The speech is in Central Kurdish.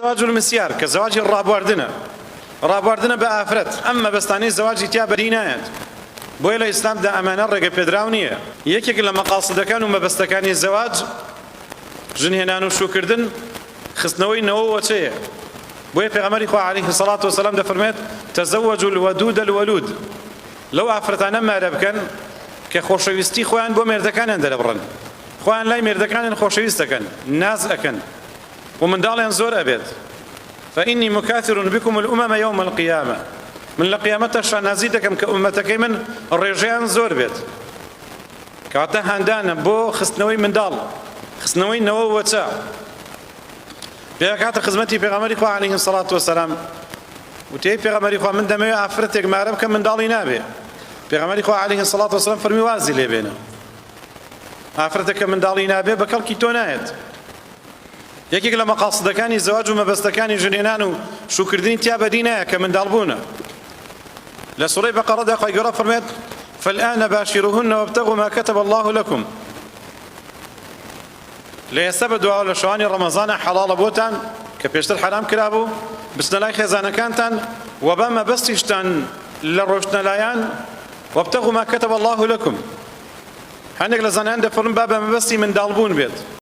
زواج المسيار كزواج ڕابواردنە بە ئافرەت ئەممە بەستانەی زەواجی تیا بەری نایەت بۆیە لە ئیسلامدا ئەمانە ڕێگە پێدراو نییە. یەکێک لە مەقاصدەکان و مەبەستەکانی زەواج ژنهێنان و شوکردن خستنەوەی نەوەوەچەیە. بۆیە پێغەمبەری خوا عەلەیهی السەڵاتو وەسەلام دەفەرمێت تەزەوەجوا الوەدود الوەلود، لەو ئافرەتانە مارە بکەن کە خۆشەویستی خۆیان بۆ مێردەکانیان دەرەبڕن، خۆیان لای مێردەکانیان خۆشەویست دەکەن، ناز ئەکەن و منداڵیان زۆر ئەبێت. فإني مكاثر بكم الأمم يوم القيامة، من لقيامة شانازي دكم كأمتكي من الرجيان زور بيت كاتا هاندانا بو خستنوي من دال خستنوي نوو وتا بيكاتا خزمتي بيغمري خوا عليه الصلاة والسلام وتي بيغمري خوا من دمي أفرتك معربك من دالي نابي بيغمري خوا عليه الصلاة والسلام فرمي وازي لي بينا أفرتك من دالي نابي بكال كيتونايت. یەکێک لە مەقاصدەکانی زەواج و مەبەستەکانی ژنێنان و شوکردنی تیا بەدی نایە کە منداڵبوونە. لە سوورەی بەقەڕەدا خوای گەورە فەرمێت فالآن باشروهن وابتغوا ما كتب الله لكم. لە ئێستا بەدواوە لە شەوانی ڕەمەزانە حەڵاڵە بۆتان کە پێشتر حرام کرابوو بچنە لای خێزانەکانتان و بە مەبەستیشتان لە ڕۆشتنەلایەن وابتغوا ما كتب الله لكم. هەندێک لە زانایان دەفەرمون با بە مەبەستی منداڵبوون بێت.